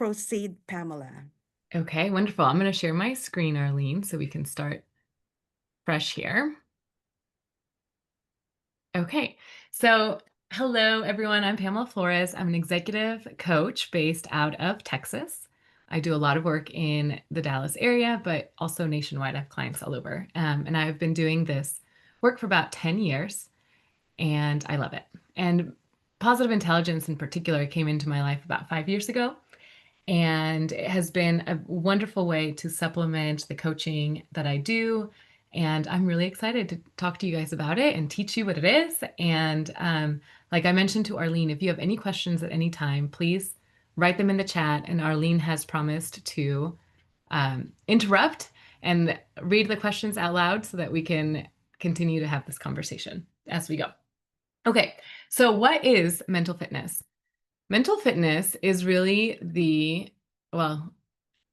proceed, Pamela. Okay, wonderful. I'm going to share my screen, Arlene, so we can start fresh here. Okay, so hello, everyone. I'm Pamela Flores. I'm an executive coach based out of Texas. I do a lot of work in the Dallas area, but also nationwide. I have clients all over. And I've been doing this work for about 10 years, and I love it. And positive intelligence in particular came into my life about 5 years ago. And it has been a wonderful way to supplement the coaching that I do. And I'm really excited to talk to you guys about it and teach you what it is. And like I mentioned to Arlene, if you have any questions at any time, please write them in the chat. And Arlene has promised to interrupt and read the questions out loud so that we can continue to have this conversation as we go. Okay, so what is mental fitness? Mental fitness is really well,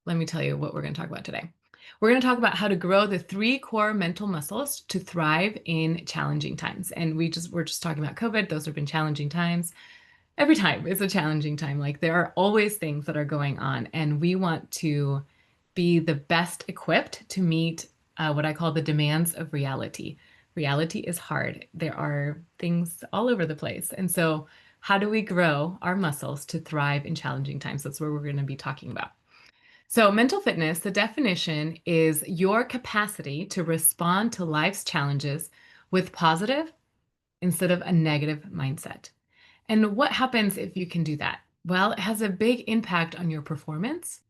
let me tell you what we're going to talk about today. We're going to talk about how to grow the 3 core mental muscles to thrive in challenging times. And we're just talking about COVID. Those have been challenging times. Every time is a challenging time. Like there are always things that are going on, and we want to be the best equipped to meet what I call the demands of reality. Reality is hard. There are things all over the place. And so how do we grow our muscles to thrive in challenging times? That's what we're going to be talking about. So, mental fitness, the definition is your capacity to respond to life's challenges with positive instead of a negative mindset. And what happens if you can do that? Well, it has a big impact on your performance,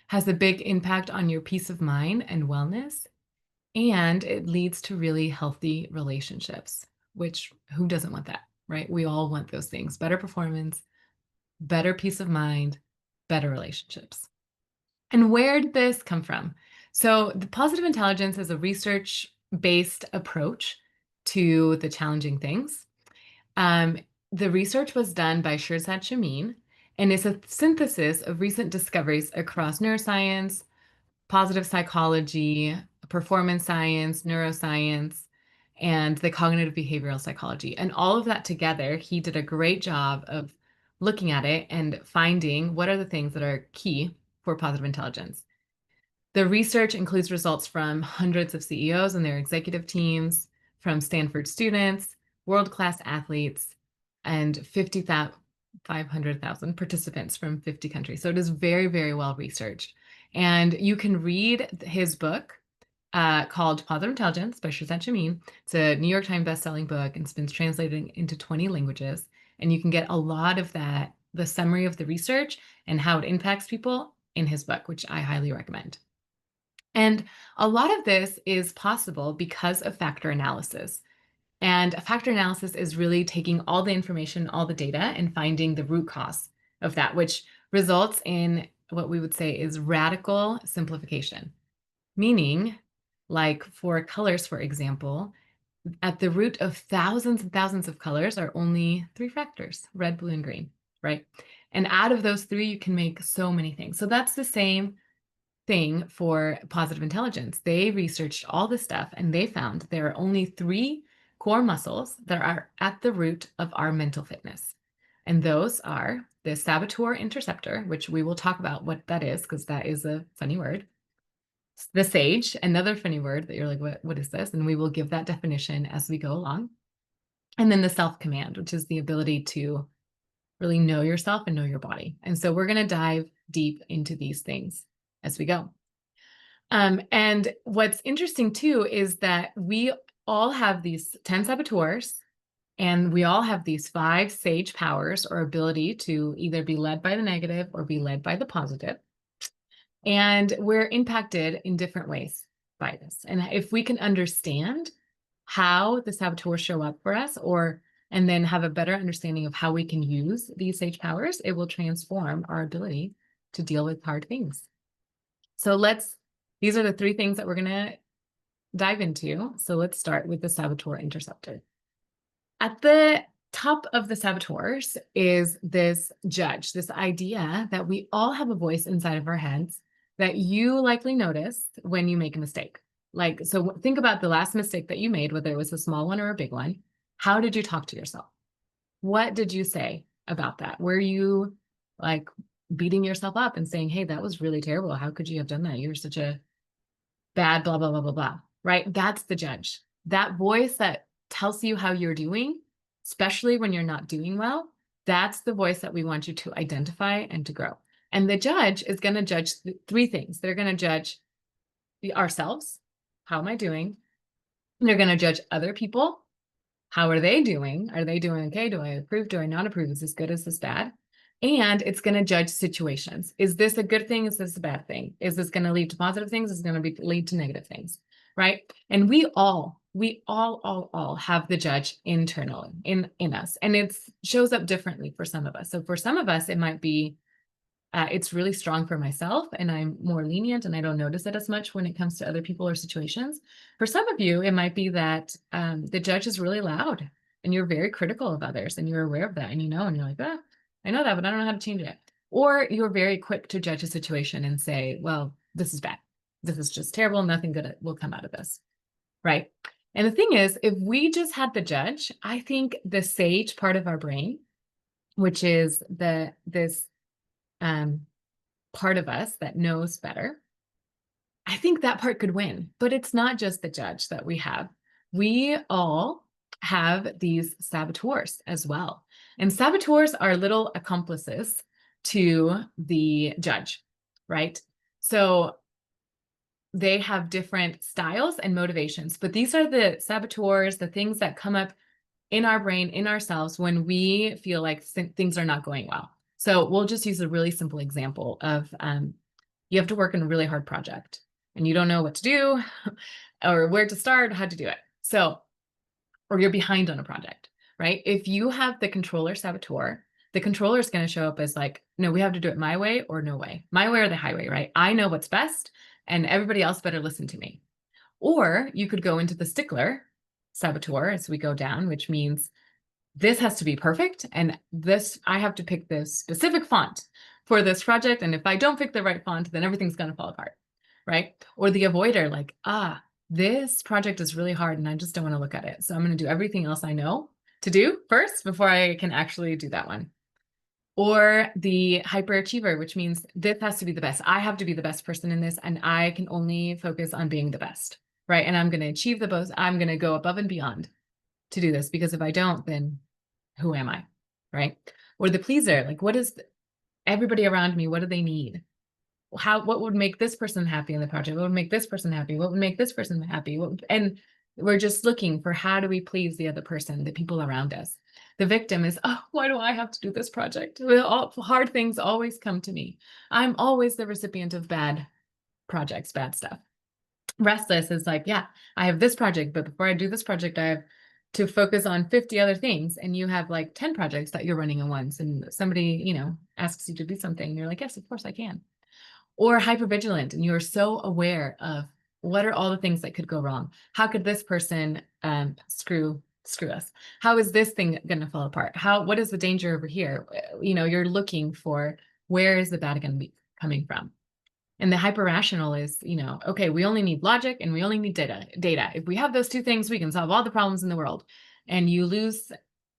has a big impact on your peace of mind and wellness, and it leads to really healthy relationships, which who doesn't want that, right? We all want those things: better performance, better peace of mind, better relationships. And where did this come from? So, the positive intelligence is a research based approach to the challenging things. Um, the research was done by Shirzad Chamine and is a synthesis of recent discoveries across neuroscience, positive psychology, performance science, neuroscience, and the cognitive behavioral psychology. And all of that together, he did a great job of looking at it and finding what are the things that are key for positive intelligence. The research includes results from hundreds of CEOs and their executive teams, from Stanford students, world-class athletes, and 500,000 participants from 50 countries. So it is very, very well researched. And you can read his book called Positive Intelligence by Shirzad Chamine. It's a New York Times bestselling book, and it's been translated into 20 languages. And you can get a lot of that, the summary of the research and how it impacts people in his book, which I highly recommend. And a lot of this is possible because of factor analysis. And factor analysis is really taking all the information, all the data, and finding the root cause of that, which results in what we would say is radical simplification. Meaning, like for colors, for example, at the root of thousands and thousands of colors are only 3 factors: red, blue, and green, right? And out of those 3, you can make so many things. So that's the same thing for positive intelligence. They researched all this stuff and they found there are only 3 core muscles that are at the root of our mental fitness. And those are the saboteur interceptor, which we will talk about what that is because that is a funny word. The sage, another funny word that you're like, what is this? And we will give that definition as we go along. And then the self-command, which is the ability to really know yourself and know your body. And so we're going to dive deep into these things as we go. And what's interesting too is that we all have these 10 saboteurs, and we all have these 5 sage powers or ability to either be led by the negative or be led by the positive. And we're impacted in different ways by this. And if we can understand how the saboteurs show up for us, and then have a better understanding of how we can use these sage powers, it will transform our ability to deal with hard things. So these are the 3 things that we're going to dive into. So let's start with the saboteur interceptor. At the top of the saboteurs is this judge, this idea that we all have a voice inside of our heads that you likely notice when you make a mistake. Like, so think about the last mistake that you made, whether it was a small one or a big one. How did you talk to yourself? What did you say about that? Were you like beating yourself up and saying, hey, that was really terrible. How could you have done that? You're such a bad, blah, blah, blah, blah, blah, right? That's the judge. That voice that tells you how you're doing, especially when you're not doing well, that's the voice that we want you to identify and to grow. And the judge is going to judge three things. They're going to judge ourselves. How am I doing? They're going to judge other people. How are they doing? Are they doing okay? Do I approve? Do I not approve? Is this good? Is this bad? And it's going to judge situations. Is this a good thing? Is this a bad thing? Is this going to lead to positive things? Is it going to lead to negative things? Right? And we all have the judge internally in us. And it shows up differently for some of us. So for some of us, it might be it's really strong for myself and I'm more lenient and I don't notice it as much when it comes to other people or situations. For some of you, it might be that the judge is really loud and you're very critical of others and you're aware of that and and you're like, ah, I know that, but I don't know how to change it. Or you're very quick to judge a situation and say, well, this is bad. This is just terrible. Nothing good will come out of this. Right. And the thing is, if we just had the judge, I think the sage part of our brain, which is this part of us that knows better, I think that part could win. But it's not just the judge that we have. We all have these saboteurs as well. And saboteurs are little accomplices to the judge, right? So they have different styles and motivations, but these are the saboteurs, the things that come up in our brain, in ourselves, when we feel like things are not going well. So we'll just use a really simple example of you have to work on a really hard project and you don't know what to do or where to start, how to do it. So, or you're behind on a project, right? If you have the controller saboteur, the controller is going to show up as like, no, we have to do it my way or no way. My way or the highway, right? I know what's best and everybody else better listen to me. Or you could go into the stickler saboteur as we go down, which means this has to be perfect. And this, I have to pick the specific font for this project. And if I don't pick the right font, then everything's going to fall apart, right? Or the avoider, like, this project is really hard and I just don't want to look at it. So I'm going to do everything else I know to do first before I can actually do that one. Or the hyperachiever, which means this has to be the best. I have to be the best person in this and I can only focus on being the best, right? And I'm going to achieve the most. I'm going to go above and beyond to do this, because if I don't, then who am I, right? Or the pleaser, like what is everybody around me, what do they need? What would make this person happy in the project? What would make this person happy? What would make this person happy? And we're just looking for how do we please the other person, the people around us. The victim is, oh, why do I have to do this project? Hard things always come to me. I'm always the recipient of bad projects, bad stuff. Restless is like, yeah, I have this project, but before I do this project, I have to focus on 50 other things. And you have like 10 projects that you're running at once. And somebody, asks you to do something. And you're like, yes, of course I can. Or hypervigilant. And you're so aware of what are all the things that could go wrong? How could this person screw us? How is this thing going to fall apart? What is the danger over here? You're looking for where is the bad going to be coming from? And the hyper-rational is, okay, we only need logic and we only need data. If we have those two things, we can solve all the problems in the world. And you lose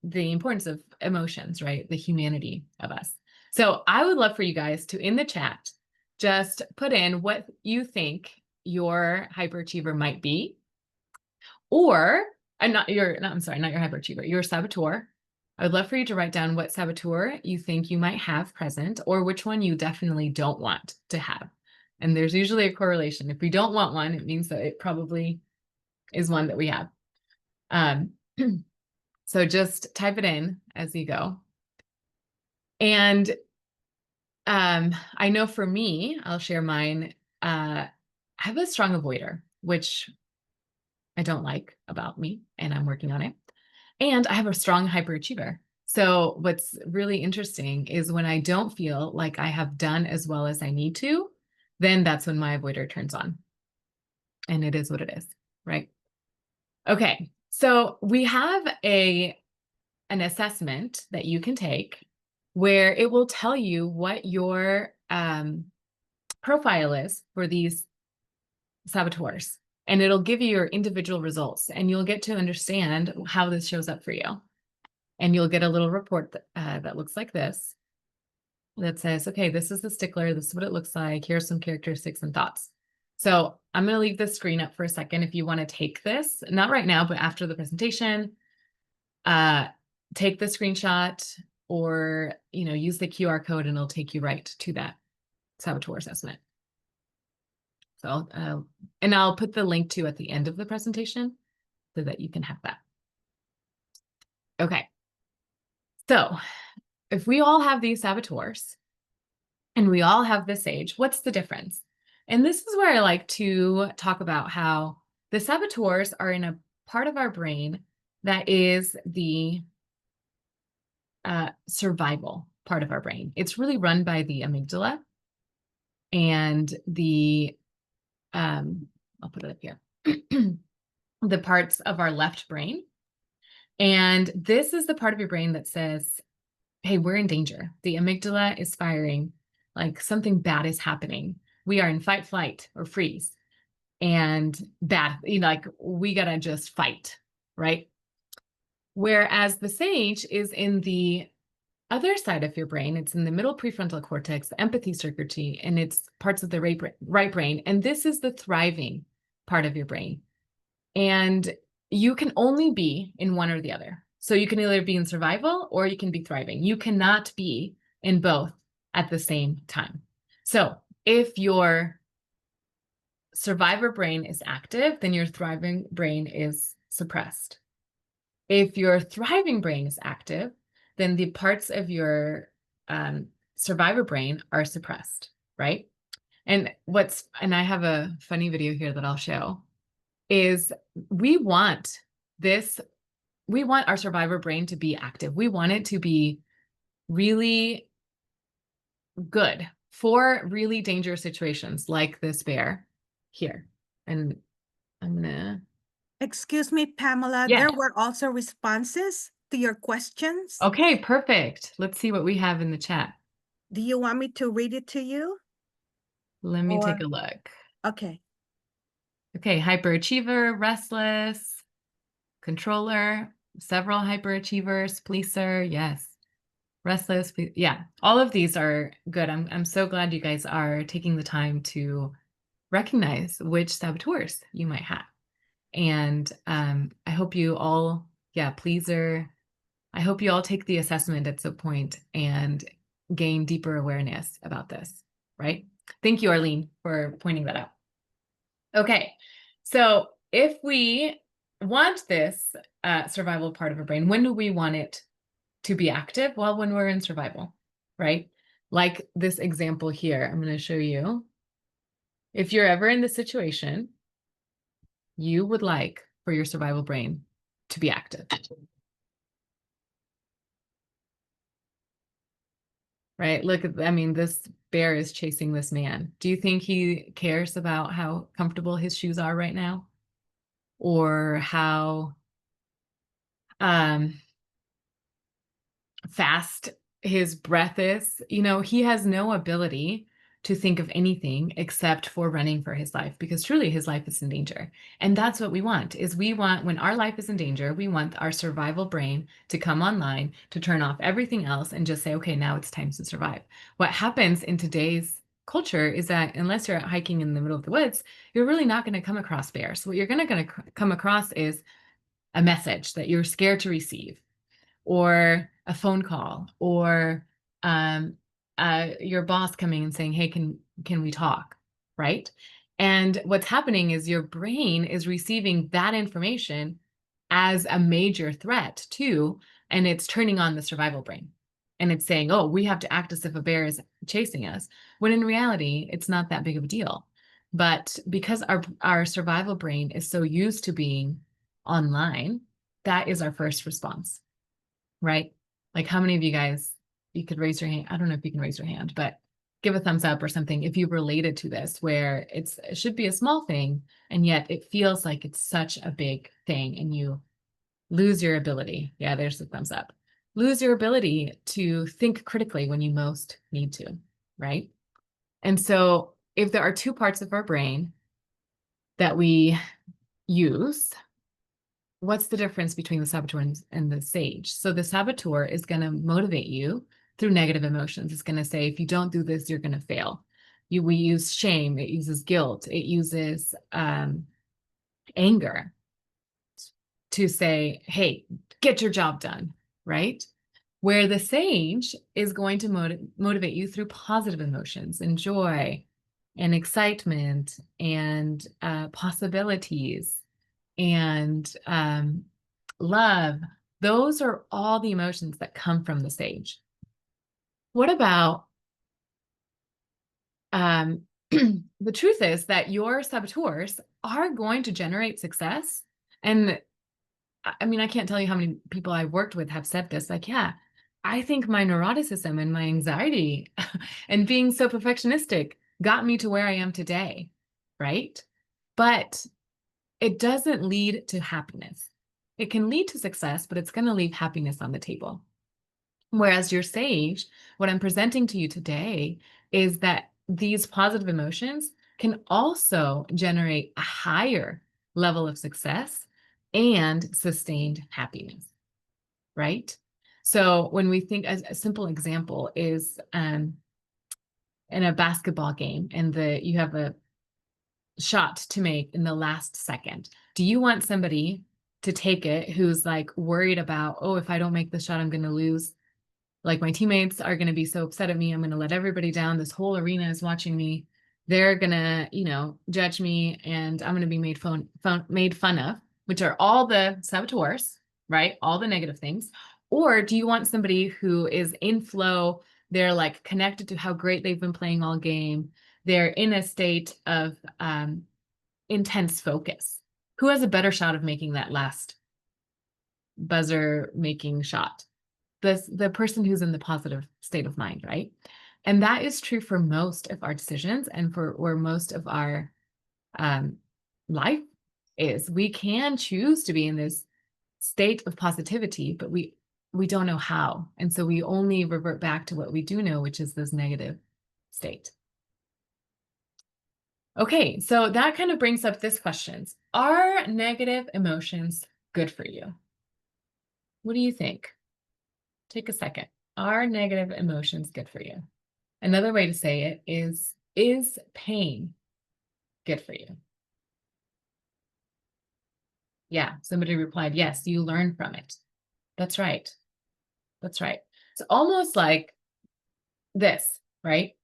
the importance of emotions, right? The humanity of us. So I would love for you guys to, in the chat, just put in what you think your hyperachiever might be. Or, not your hyperachiever, your saboteur. I would love for you to write down what saboteur you think you might have present, or which one you definitely don't want to have. And there's usually a correlation. If we don't want one, it means that it probably is one that we have. So just type it in as you go. And I know for me, I'll share mine. I have a strong avoider, which I don't like about me, and I'm working on it. And I have a strong hyperachiever. So what's really interesting is when I don't feel like I have done as well as I need to, then that's when my avoider turns on. And it is what it is, right? Okay, so we have an assessment that you can take where it will tell you what your profile is for these saboteurs. And it'll give you your individual results, and you'll get to understand how this shows up for you. And you'll get a little report that looks like this. that says, okay, this is the stickler. This is what it looks like. Here's some characteristics and thoughts. So I'm going to leave the screen up for a second. If you want to take this, not right now, but after the presentation, take the screenshot or, use the QR code and it'll take you right to that saboteur assessment. So, and I'll put the link to at the end of the presentation so that you can have that. Okay. So if we all have these saboteurs and we all have this age, what's the difference? And this is where I like to talk about how the saboteurs are in a part of our brain that is the survival part of our brain. It's really run by the amygdala and the, I'll put it up here, the parts of our left brain. And this is the part of your brain that says, hey, we're in danger. The amygdala is firing, like something bad is happening. We are in fight, flight, or freeze. And bad, like we gotta just fight, right? Whereas the sage is in the other side of your brain. It's in the middle prefrontal cortex, the empathy circuitry, and it's parts of the right brain. And this is the thriving part of your brain. And you can only be in one or the other. So you can either be in survival or you can be thriving. You cannot be in both at the same time. So if your survivor brain is active, then your thriving brain is suppressed. If your thriving brain is active, then the parts of your survivor brain are suppressed, right? And I have a funny video here that I'll show, is we want our survivor brain to be active. We want it to be really good for really dangerous situations like this bear here. And I'm gonna... Excuse me, Pamela, Yeah. there were also responses to your questions. Okay, perfect. Let's see what we have in the chat. Do you want me to read it to you? Let me take a look. Okay. Okay, hyperachiever, restless, controller, several hyperachievers, pleaser, yes. Restless, yeah. All of these are good. I'm so glad you guys are taking the time to recognize which saboteurs you might have. And I hope you all, pleaser. I hope you all take the assessment at some point and gain deeper awareness about this, right? Thank you, Arlene, for pointing that out. Okay, so if we want this survival part of our brain, when do we want it to be active? Well, when we're in survival, right? Like this example here, I'm going to show you. If you're ever in this situation, you would like for your survival brain to be active. Right? Look at, this bear is chasing this man. Do you think he cares about how comfortable his shoes are right now? Or how fast his breath is? He has no ability to think of anything except for running for his life, because truly his life is in danger. And that's what we want, is we want, when our life is in danger, we want our survival brain to come online, to turn off everything else and just say, okay, now it's time to survive. What happens in today's culture is that unless you're out hiking in the middle of the woods, you're really not going to come across bears. What you're going to come across is a message that you're scared to receive, or a phone call, or your boss coming and saying, hey, can we talk, right? And what's happening is your brain is receiving that information as a major threat too, and it's turning on the survival brain. And it's saying, oh, we have to act as if a bear is chasing us, when in reality, it's not that big of a deal. But because our survival brain is so used to being online, that is our first response, right? Like, how many of you guys, you could raise your hand. I don't know if you can raise your hand, but give a thumbs up or something if you've related to this, where it should be a small thing, and yet it feels like it's such a big thing, and you lose your ability. Yeah, there's the thumbs up. Lose your ability to think critically when you most need to, right? And so if there are two parts of our brain that we use, what's the difference between the saboteur and the sage? So the saboteur is going to motivate you through negative emotions. It's going to say, if you don't do this, you're going to fail. We use shame. It uses guilt. It uses anger to say, hey, get your job done, right? Where the sage is going to motivate you through positive emotions and joy and excitement and possibilities and love. Those are all the emotions that come from the sage. What about the truth is that your saboteurs are going to generate success. And I mean, I can't tell you how many people I've worked with have said this, like, yeah, I think my neuroticism and my anxiety and being so perfectionistic got me to where I am today, right? But it doesn't lead to happiness. It can lead to success, but it's going to leave happiness on the table. Whereas your sage, what I'm presenting to you today is that these positive emotions can also generate a higher level of success and sustained happiness, right? So when we think, as a simple example is in a basketball game, and you have a shot to make in the last second. Do you want somebody to take it who's like worried about, oh, if I don't make the shot, I'm going to lose? Like, my teammates are going to be so upset at me. I'm going to let everybody down. This whole arena is watching me. They're going to, judge me, and I'm going to be made fun of, which are all the saboteurs, right? All the negative things. Or do you want somebody who is in flow? They're like connected to how great they've been playing all game. They're in a state of intense focus. Who has a better shot of making that last buzzer making shot? The person who's in the positive state of mind, right? And that is true for most of our decisions and for where most of our life is. We can choose to be in this state of positivity, but we don't know how. And so we only revert back to what we do know, which is this negative state. Okay, so that kind of brings up this question. Are negative emotions good for you? What do you think? Take a second. Are negative emotions good for you? Another way to say it is pain good for you? Yeah, somebody replied, yes, you learn from it. That's right. That's right. It's almost like this, right?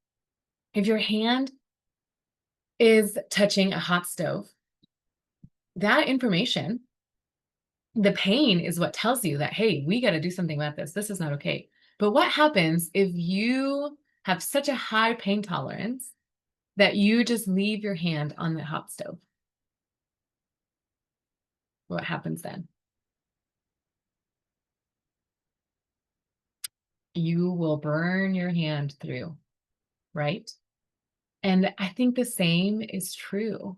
If your hand is touching a hot stove, that information, the pain is what tells you that, hey, we got to do something about this. This is not okay. But what happens if you have such a high pain tolerance that you just leave your hand on the hot stove? What happens then? You will burn your hand through, right? And I think the same is true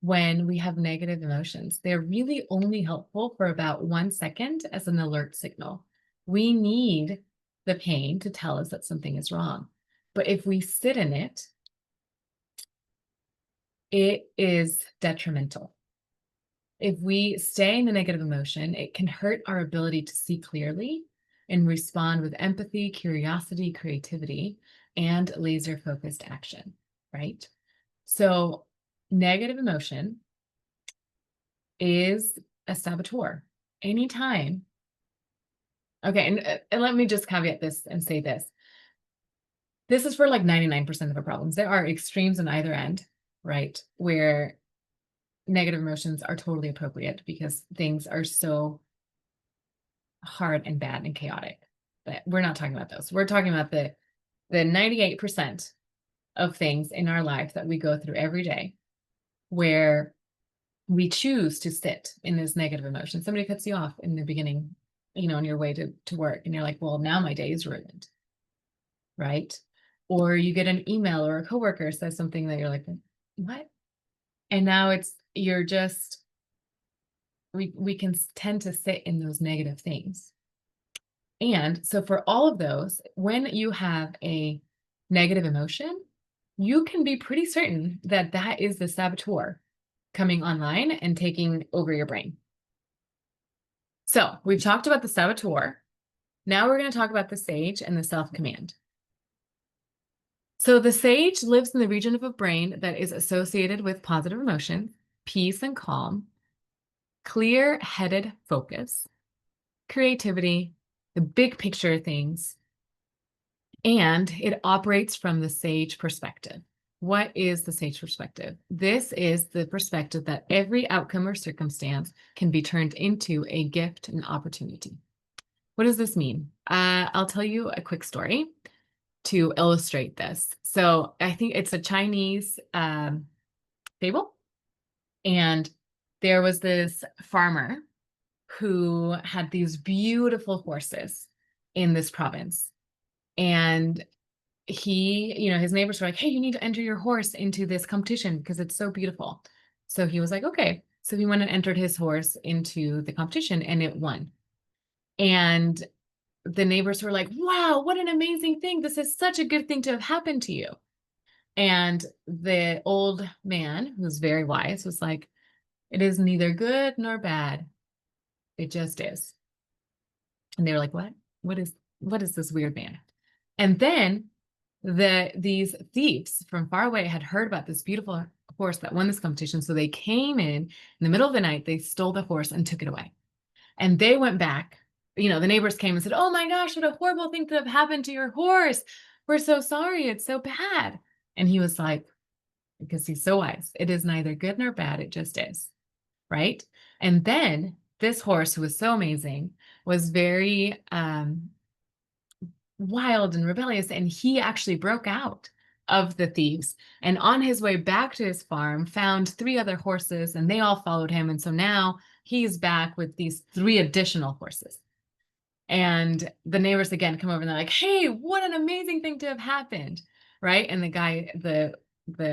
when we have negative emotions. They're really only helpful for about 1 second as an alert signal. We need the pain to tell us that something is wrong. But if we sit in it, it is detrimental. If we stay in the negative emotion, it can hurt our ability to see clearly and respond with empathy, curiosity, creativity, and laser-focused action, right? So negative emotion is a saboteur. Anytime. Okay, and let me just caveat this and say this. This is for like 99% of the problems. There are extremes on either end, right? Where negative emotions are totally appropriate because things are so hard and bad and chaotic. But we're not talking about those. We're talking about the 98% of things in our life that we go through every day where we choose to sit in this negative emotion. Somebody cuts you off in the beginning, on your way to work, and you're like, well, now my day is ruined, right? Or you get an email or a coworker says something that you're like, what? And now we can tend to sit in those negative things. And so for all of those, when you have a negative emotion, you can be pretty certain that that is the saboteur coming online and taking over your brain. So we've talked about the saboteur. Now we're going to talk about the sage and the self-command. So the sage lives in the region of a brain that is associated with positive emotions, peace and calm, clear-headed focus, creativity, the big picture of things, and it operates from the sage perspective. What is the sage perspective? This is the perspective that every outcome or circumstance can be turned into a gift and opportunity. What does this mean? I'll tell you a quick story to illustrate this. So I think it's a Chinese fable. And there was this farmer who had these beautiful horses in this province. And his neighbors were like, hey, you need to enter your horse into this competition because it's so beautiful. So he was like, okay. So he went and entered his horse into the competition and it won. And the neighbors were like, wow, what an amazing thing. This is such a good thing to have happened to you. And the old man, who's very wise, was like, it is neither good nor bad. It just is. And they were like, what? What is this weird man? And then these thieves from far away had heard about this beautiful horse that won this competition. So they came in the middle of the night, they stole the horse and took it away. And they went back, the neighbors came and said, oh my gosh, what a horrible thing to have happened to your horse. We're so sorry. It's so bad. And he was like, because he's so wise, it is neither good nor bad. It just is. Right. And then this horse, who was so amazing, was very wild and rebellious. And he actually broke out of the thieves and on his way back to his farm found 3 other horses and they all followed him. And so now he's back with these 3 additional horses. And the neighbors again come over and they're like, hey, what an amazing thing to have happened. Right. And the guy, the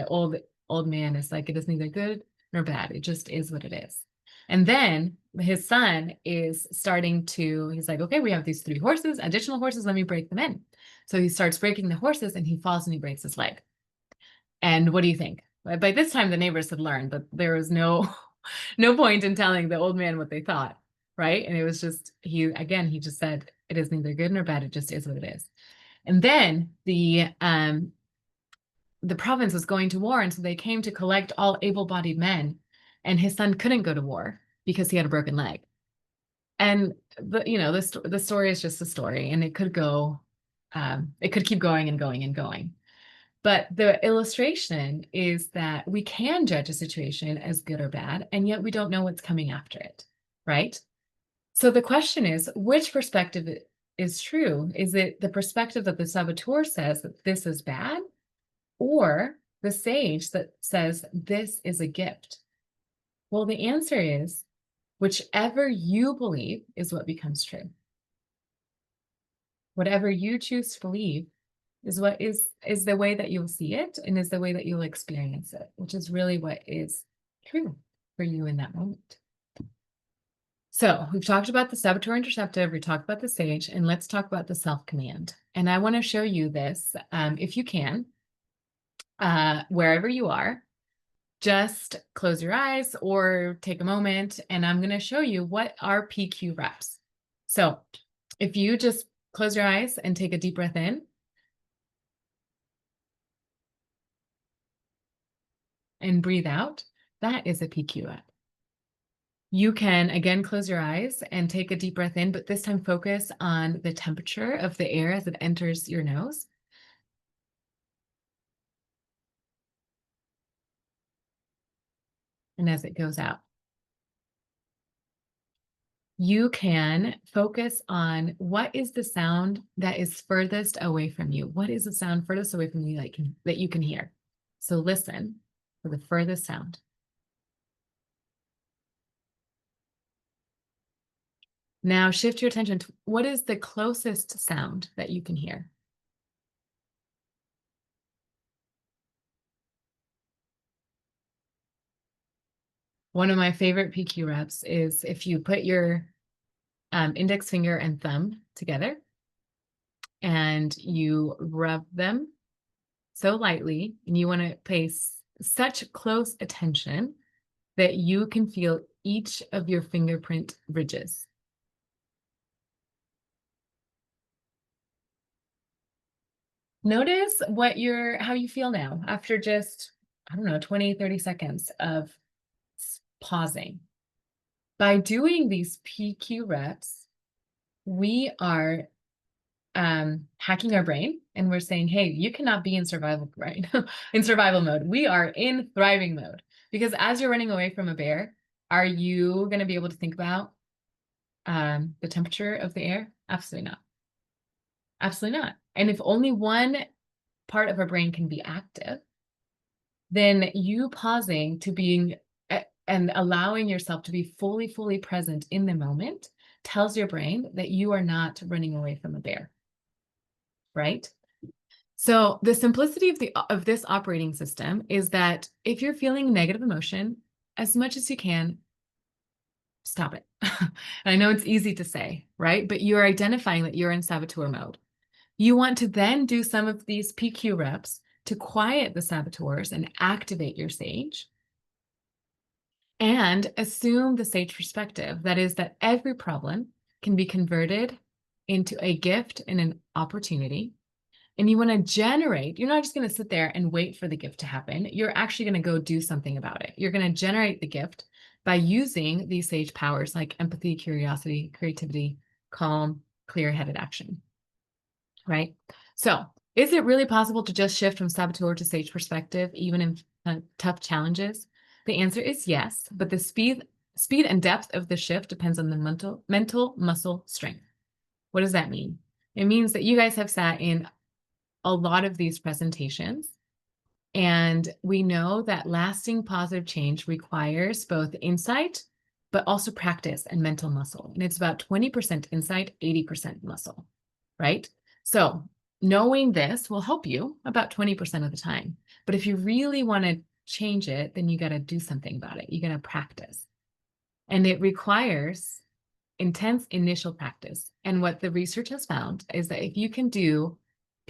old man is like, it is neither good nor bad. It just is what it is. And then his son is he's like, okay, we have these 3 horses, additional horses, let me break them in. So he starts breaking the horses and he falls and he breaks his leg. And what do you think? By this time, the neighbors had learned that there was no point in telling the old man what they thought, right? And it was just, he just said, it is neither good nor bad, it just is what it is. And then the province was going to war, and so they came to collect all able-bodied men, and his son couldn't go to war because he had a broken leg. And the story is just a story, and it could keep going and going and going. But the illustration is that we can judge a situation as good or bad, and yet we don't know what's coming after it, right? So the question is, which perspective is true? Is it the perspective that the saboteur says that this is bad, or the sage that says this is a gift? Well, the answer is whichever you believe is what becomes true. Whatever you choose to believe is what is the way that you'll see it and is the way that you'll experience it, which is really what is true for you in that moment. So we've talked about the saboteur interceptive, we talked about the sage, and let's talk about the self-command. And I want to show you this, if you can, wherever you are, just close your eyes or take a moment, and I'm going to show you what are PQ reps. So if you just close your eyes and take a deep breath in, and breathe out, that is a PQ rep. You can, again, close your eyes and take a deep breath in, but this time focus on the temperature of the air as it enters your nose. And as it goes out. You can focus on what is the sound that is furthest away from you. What is the sound furthest away from you that you can hear? So listen for the furthest sound. Now shift your attention to what is the closest sound that you can hear. One of my favorite PQ reps is if you put your index finger and thumb together and you rub them so lightly, and you want to pay such close attention that you can feel each of your fingerprint ridges. Notice how you feel now after just, I don't know, 20, 30 seconds of pausing. By doing these PQ reps, we are hacking our brain, and we're saying, hey, you cannot be in survival in survival mode. We are in thriving mode, because as you're running away from a bear, are you going to be able to think about the temperature of the air? Absolutely not. Absolutely not. And if only one part of our brain can be active, then you pausing to being and allowing yourself to be fully present in the moment tells your brain that you are not running away from a bear, right? So the simplicity of this operating system is that if you're feeling negative emotion, as much as you can, stop it. I know it's easy to say, right? But you're identifying that you're in saboteur mode. You want to then do some of these PQ reps to quiet the saboteurs and activate your sage, and assume the sage perspective. That is, that every problem can be converted into a gift and an opportunity. And you want to generate, you're not just going to sit there and wait for the gift to happen. You're actually going to go do something about it. You're going to generate the gift by using these sage powers like empathy, curiosity, creativity, calm, clear-headed action, right? So is it really possible to just shift from saboteur to sage perspective, even in tough challenges? The answer is yes, but the speed and depth of the shift depends on the mental muscle strength. What does that mean? It means that you guys have sat in a lot of these presentations, and we know that lasting positive change requires both insight, but also practice and mental muscle. And it's about 20% insight, 80% muscle, right? So knowing this will help you about 20% of the time. But if you really want to change it, then you got to do something about it. You got to practice. And it requires intense initial practice. And what the research has found is that if you can do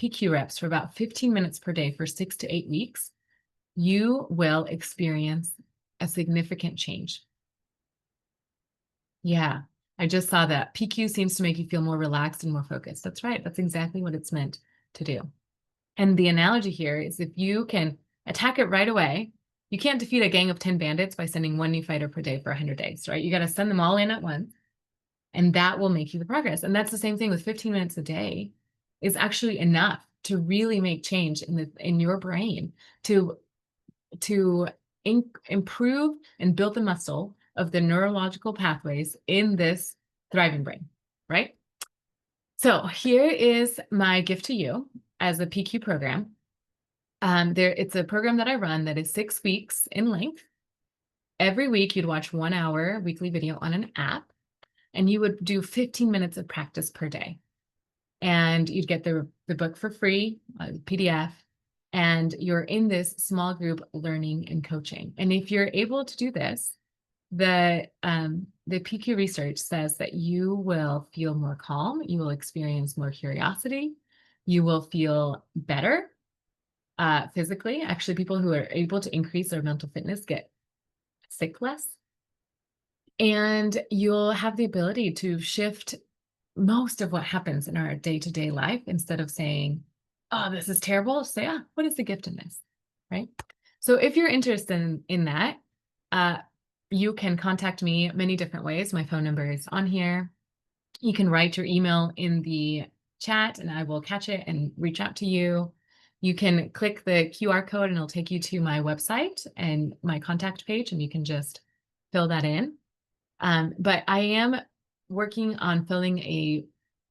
PQ reps for about 15 minutes per day for 6 to 8 weeks, you will experience a significant change. Yeah, I just saw that. PQ seems to make you feel more relaxed and more focused. That's right. That's exactly what it's meant to do. And the analogy here is, if you can attack it right away, you can't defeat a gang of 10 bandits by sending one new fighter per day for 100 days, right? You got to send them all in at once, and that will make you the progress. And that's the same thing with 15 minutes a day is actually enough to really make change in your brain to improve and build the muscle of the neurological pathways in this thriving brain, right? So here is my gift to you as a PQ program. It's a program that I run that is 6 weeks in length. Every week you'd watch 1 hour weekly video on an app, and you would do 15 minutes of practice per day. And you'd get the book for free, PDF, and you're in this small group learning and coaching. And if you're able to do this, the PQ research says that you will feel more calm, you will experience more curiosity, you will feel better physically. Actually, people who are able to increase their mental fitness get sick less. And you'll have the ability to shift most of what happens in our day-to-day life. Instead of saying, oh, this is terrible, say, what is the gift in this, right? So if you're interested in that, you can contact me many different ways. My phone number is on here. You can write your email in the chat and I will catch it and reach out to you. You can click the QR code and it'll take you to my website and my contact page, and you can just fill that in. But I am working on filling a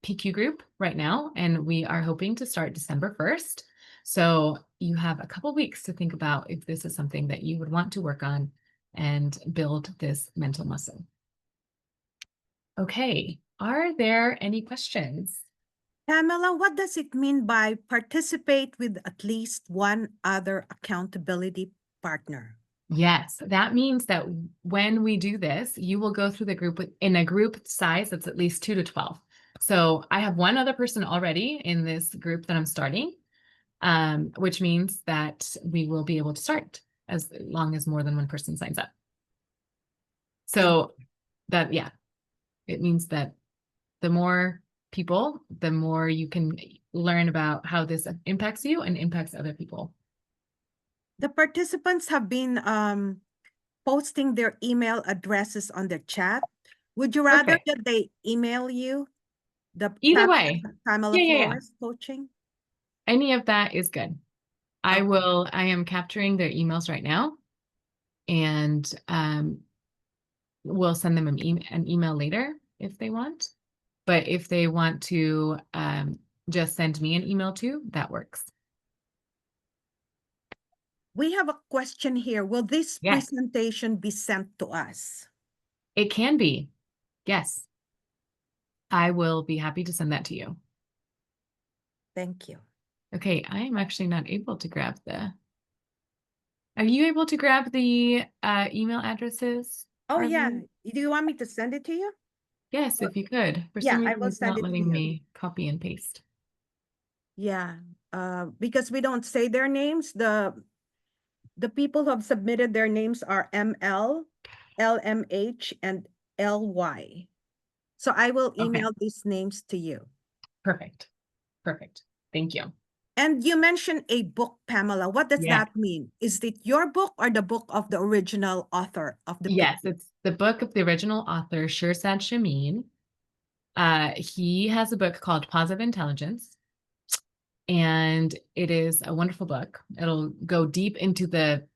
PQ group right now, and we are hoping to start December 1st. So you have a couple weeks to think about if this is something that you would want to work on and build this mental muscle. Okay, are there any questions? Pamela, what does it mean by participate with at least one other accountability partner? Yes, that means that when we do this, you will go through the group in a group size that's at least 2 to 12. So I have one other person already in this group that I'm starting, which means that we will be able to start as long as more than one person signs up. So that, yeah, it means that the more people, the more you can learn about how this impacts you and impacts other people. The participants have been posting their email addresses on the chat. Would you rather Perfect. that they email you the Either way. Pamela Yeah, yeah, yeah. Flores coaching? Any of that is good. I Okay. am capturing their emails right now, and we'll send them an email later if they want. But if they want to just send me an email too, that works. We have a question here. Will this Yes, presentation be sent to us? it can be. Yes, I will be happy to send that to you. Thank you. Okay, I am actually not able to grab the. Are you able to grab the email addresses, Oh, yeah. Arlene? Do you want me to send it to you? Yes, if you could. For Yeah, some I reason, will it's send not it to letting you. me copy and paste. Yeah, because we don't say their names. The people who have submitted their names are ML, LMH, and LY. So I will Okay, email these names to you. perfect. Perfect. Thank you. And you mentioned a book, Pamela. What does Yeah. that mean? Is it your book or the book of the original author of the Yes, paper? it's the book of the original author, Shirsad Shameen. He has a book called Positive Intelligence, and it is a wonderful book. It'll go deep into the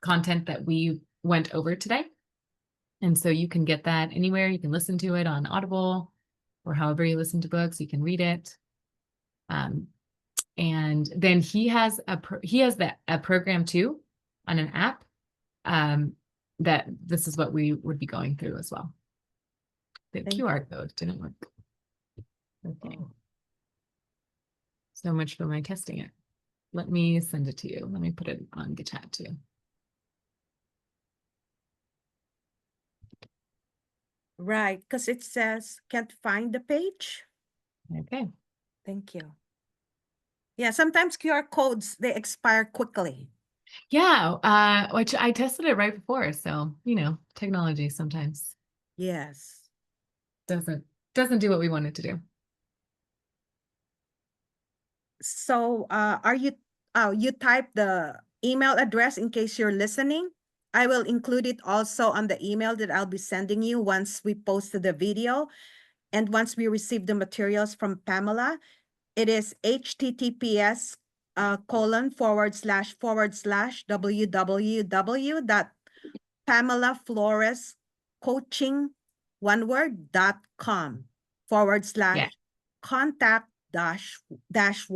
content that we went over today. And so you can get that anywhere. You can listen to it on Audible or however you listen to books. You can read it. And then he has a program too on an app that this is what we would be going through as well. The Thank QR code didn't work. Okay. you. So much for my testing it. Let me send it to you. Let me put it on GitHub too. Right, because it says can't find the page. Okay. Thank you. Yeah, sometimes QR codes, they expire quickly. Yeah, which I tested it right before. So, technology sometimes Yes. doesn't do what we want it to do. So you type the email address in case you're listening. I will include it also on the email that I'll be sending you once we post the video. And once we receive the materials from Pamela, it is https www.pamelaflorescoaching.com/contact dash